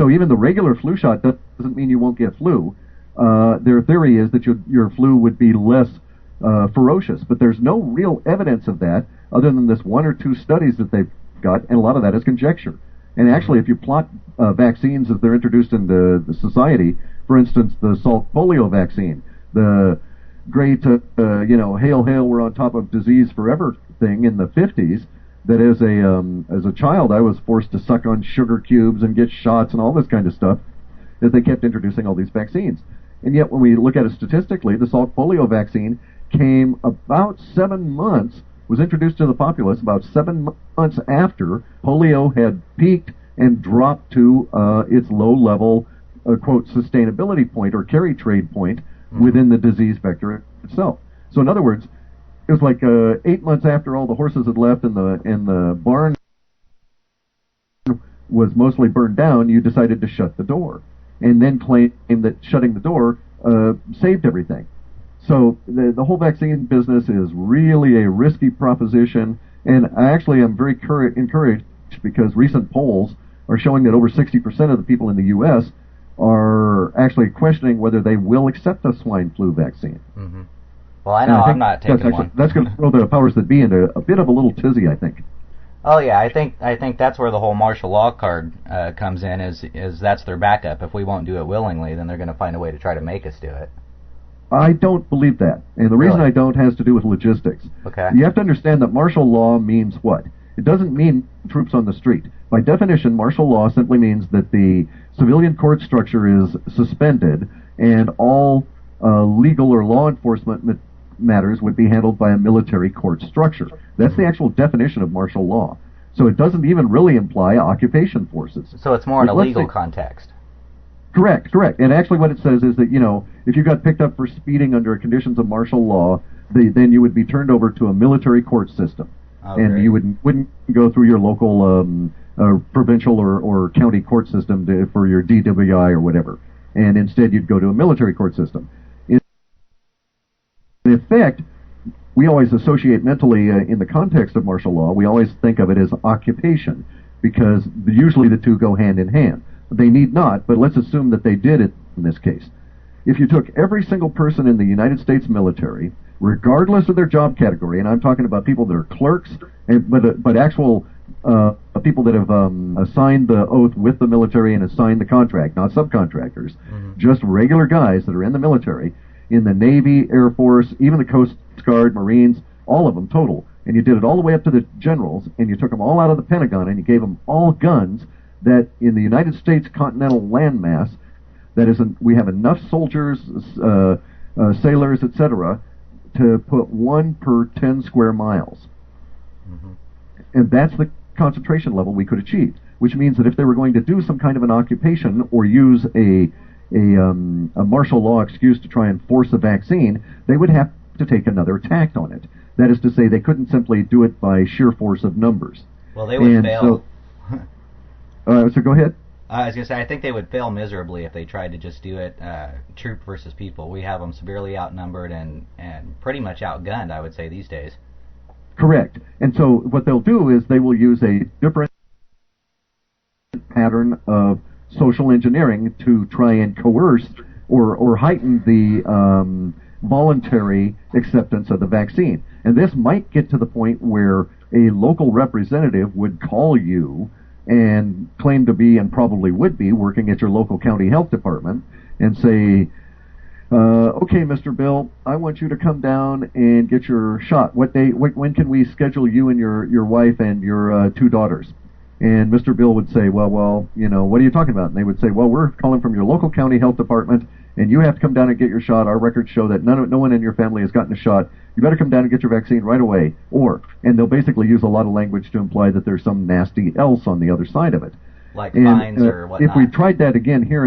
So even the regular flu shot doesn't mean you won't get flu. Their theory is that your flu would be less ferocious, but there's no real evidence of that other than this one or two studies that they've got, and a lot of that is conjecture. And actually, if you plot vaccines as they're introduced into the society, for instance, the Salk polio vaccine, the great, hail, hail, we're on top of disease forever thing in the 50s, that as a child I was forced to suck on sugar cubes and get shots and all this kind of stuff, that they kept introducing all these vaccines. And yet when we look at it statistically, the Salk polio vaccine came about 7 months, was introduced to the populace about 7 months after polio had peaked and dropped to its low-level, quote, sustainability point or carry trade point within the disease vector itself. So in other words, it was like 8 months after all the horses had left and the barn was mostly burned down, you decided to shut the door, and then claimed that shutting the door saved everything. So the whole vaccine business is really a risky proposition, and I actually am very encouraged because recent polls are showing that over 60% of the people in the U.S. are actually questioning whether they will accept a swine flu vaccine. Mm-hmm. Well, I know I'm not taking one. That's going to throw the powers that be into a bit of a little tizzy, I think. Oh yeah, I think that's where the whole martial law card comes in. Is that's their backup. If we won't do it willingly, then they're going to find a way to try to make us do it. I don't believe that, and the reason I don't has to do with logistics. Okay. You have to understand that martial law means what? It doesn't mean troops on the street. By definition, martial law simply means that the civilian court structure is suspended, and all legal or law enforcement matters would be handled by a military court structure. That's the actual definition of martial law. So it doesn't even really imply occupation forces. So it's more in a legal context. Correct. And actually what it says is that, if you got picked up for speeding under conditions of martial law, then you would be turned over to a military court system. Oh, and great. You wouldn't go through your local provincial or county court system for your DWI or whatever. And instead you'd go to a military court system. In effect, we always associate mentally in the context of martial law, we always think of it as occupation, because usually the two go hand in hand. They need not, but let's assume that they did it in this case. If you took every single person in the United States military, regardless of their job category, and I'm talking about people that are clerks, but actual people that have assigned the oath with the military and assigned the contract, not subcontractors, just regular guys that are in the military, in the Navy, Air Force, even the Coast Guard, Marines, all of them total, and you did it all the way up to the generals, and you took them all out of the Pentagon, and you gave them all guns, that in the United States continental landmass, we have enough soldiers, sailors, etc., to put 1 per 10 square miles. And that's the concentration level we could achieve, which means that if they were going to do some kind of an occupation or use a martial law excuse to try and force a vaccine, they would have to take another tact on it. That is to say, they couldn't simply do it by sheer force of numbers. Well, they would fail. So go ahead. I was going to say, I think they would fail miserably if they tried to just do it troop versus people. We have them severely outnumbered and pretty much outgunned, I would say, these days. Correct. And so what they'll do is they will use a different pattern of social engineering to try and coerce or heighten the voluntary acceptance of the vaccine. And this might get to the point where a local representative would call you and claim to be, and probably would be, working at your local county health department and say, okay, Mr. Bill, I want you to come down and get your shot. When can we schedule you and your wife and your 2 daughters? And Mr. Bill would say, well, what are you talking about? And they would say, well, we're calling from your local county health department, and you have to come down and get your shot. Our records show that no one in your family has gotten a shot. You better come down and get your vaccine right away. And they'll basically use a lot of language to imply that there's some nasty else on the other side of it. Like fines or whatnot. If we tried that again here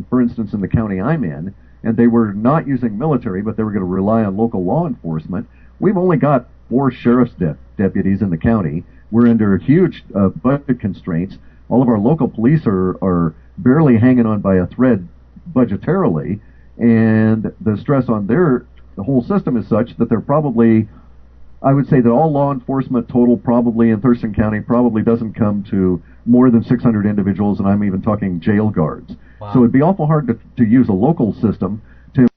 for instance, in the county I'm in, and they were not using military, but they were going to rely on local law enforcement, we've only got 4 sheriff's deputies in the county. We're under huge budget constraints. All of our local police are barely hanging on by a thread budgetarily, and the stress on the whole system is such that they're probably I would say that all law enforcement total probably in Thurston County probably doesn't come to more than 600 individuals, and I'm even talking jail guards. Wow. So it'd be awful hard to use a local system to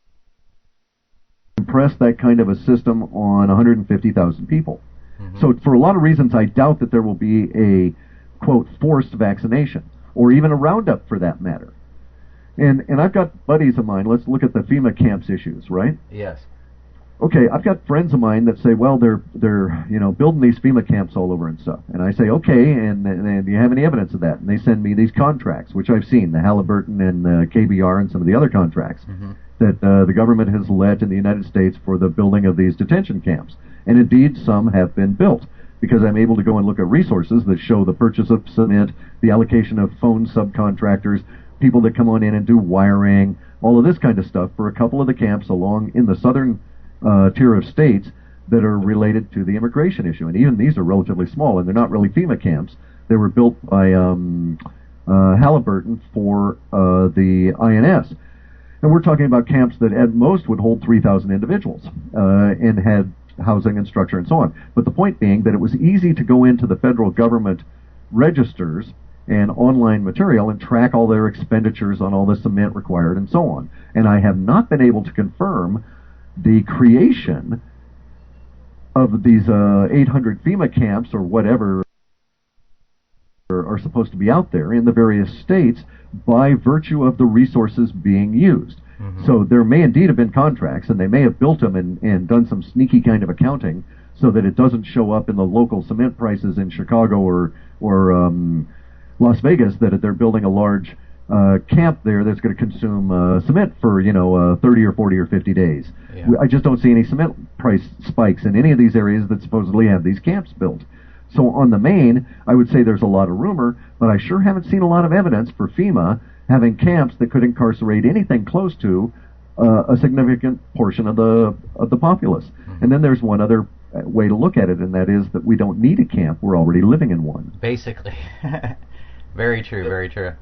impress that kind of a system on 150,000 people. Mm-hmm. So for a lot of reasons, I doubt that there will be a, quote, forced vaccination, or even a roundup for that matter. And I've got buddies of mine, let's look at the FEMA camps issues, right? Yes. Okay, I've got friends of mine that say, well, they're building these FEMA camps all over and stuff. And I say, okay, and do you have any evidence of that? And they send me these contracts, which I've seen, the Halliburton and KBR and some of the other contracts that the government has let in the United States for the building of these detention camps. And indeed, some have been built, because I'm able to go and look at resources that show the purchase of cement, the allocation of phone subcontractors, people that come on in and do wiring, all of this kind of stuff for a couple of the camps along in the southern tier of states that are related to the immigration issue. And even these are relatively small, and they're not really FEMA camps. They were built by Halliburton for the INS. And we're talking about camps that at most would hold 3,000 individuals and had housing and structure and so on. But the point being that it was easy to go into the federal government registers and online material and track all their expenditures on all the cement required and so on. And I have not been able to confirm the creation of these 800 FEMA camps or whatever are supposed to be out there in the various states by virtue of the resources being used. So there may indeed have been contracts, and they may have built them and done some sneaky kind of accounting so that it doesn't show up in the local cement prices in Chicago or Las Vegas, that they're building a large camp there that's going to consume cement for 30 or 40 or 50 days. Yeah. I just don't see any cement price spikes in any of these areas that supposedly have these camps built. So on the main, I would say there's a lot of rumor, but I sure haven't seen a lot of evidence for FEMA having camps that could incarcerate anything close to a significant portion of the populace. And then there's one other way to look at it, and that is that we don't need a camp. We're already living in one. Basically. Very true, very true.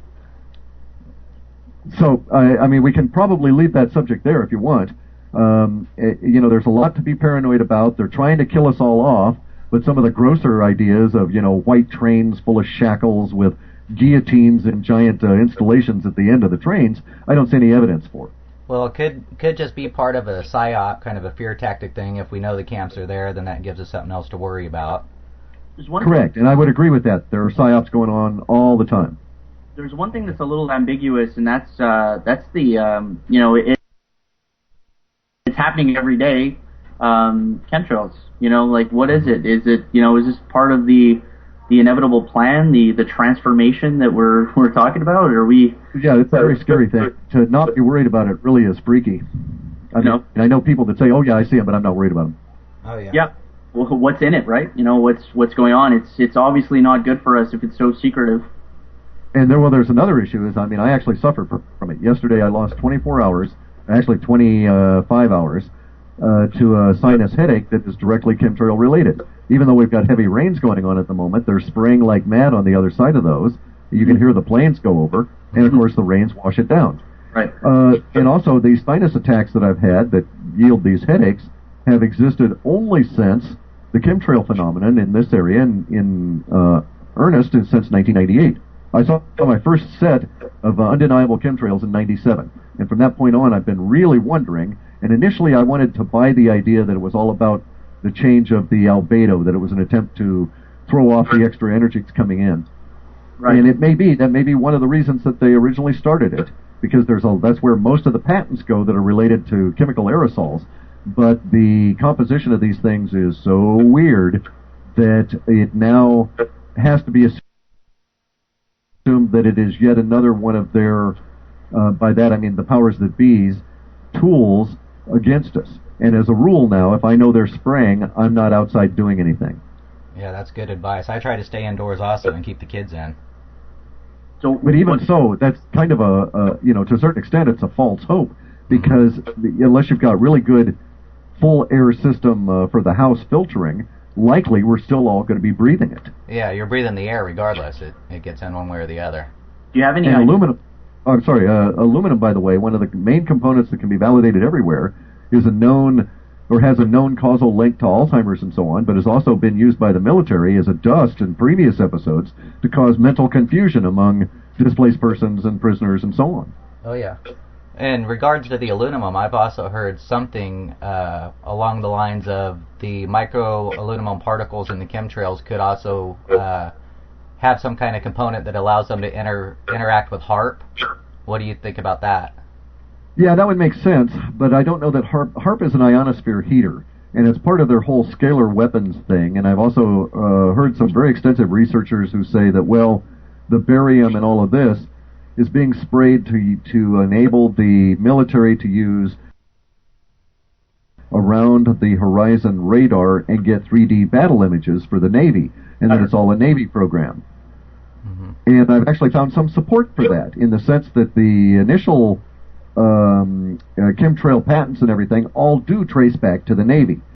So, I mean, we can probably leave that subject there if you want. There's a lot to be paranoid about. They're trying to kill us all off, but some of the grosser ideas of, white trains full of shackles with guillotines and giant installations at the end of the trains, I don't see any evidence for. Well, it could just be part of a PSYOP, kind of a fear tactic thing. If we know the camps are there, then that gives us something else to worry about. Correct, and I would agree with that. There are PSYOPs going on all the time. There's one thing that's a little ambiguous, and that's the it's happening every day. Chemtrails, what is it? Is it is this part of the inevitable plan, the transformation that we're talking about, or are we? Yeah, it's a very scary thing. To not be worried about it really is freaky. And I know people that say, "Oh yeah, I see them, but I'm not worried about them." Oh yeah. Yeah. Well, what's in it, right? What's going on? It's obviously not good for us if it's so secretive. And there's another issue is, I actually suffered from it. Yesterday I lost 24 hours, actually 25 hours, to a sinus headache that is directly chemtrail related. Even though we've got heavy rains going on at the moment, they're spraying like mad on the other side of those. You can hear the planes go over, and of course the rains wash it down. Right. And also these sinus attacks that I've had that yield these headaches have existed only since the chemtrail phenomenon in this area in earnest since 1998. I saw my first set of undeniable chemtrails in 97, and from that point on I've been really wondering, and initially I wanted to buy the idea that it was all about the change of the albedo, that it was an attempt to throw off the extra energy that's coming in. Right. And that may be one of the reasons that they originally started it, because that's where most of the patents go that are related to chemical aerosols. But the composition of these things is so weird that it now has to be assumed that it is yet another one of their, by that I mean the powers that be's, tools against us. And as a rule now, if I know they're spraying, I'm not outside doing anything. Yeah, that's good advice. I try to stay indoors also and keep the kids in. But even so, that's kind of to a certain extent, it's a false hope, because unless you've got really good full air system for the house filtering, likely we're still all going to be breathing it. Yeah, you're breathing the air regardless. It gets in one way or the other. Do you have any idea? Aluminum, by the way, one of the main components that can be validated everywhere, is a known or has a known causal link to Alzheimer's and so on, but has also been used by the military as a dust in previous episodes to cause mental confusion among displaced persons and prisoners and so on. Oh, yeah. In regards to the aluminum, I've also heard something along the lines of the micro-aluminum particles in the chemtrails could also have some kind of component that allows them to interact with HARP. What do you think about that? Yeah, that would make sense, but I don't know that HARP is an ionosphere heater, and it's part of their whole scalar weapons thing. And I've also heard some very extensive researchers who say that, well, the barium and all of this is being sprayed to enable the military to use around the horizon radar and get 3D battle images for the Navy, and that it's all a Navy program. Mm-hmm. And I've actually found some support for that, in the sense that the initial chemtrail patents and everything all do trace back to the Navy.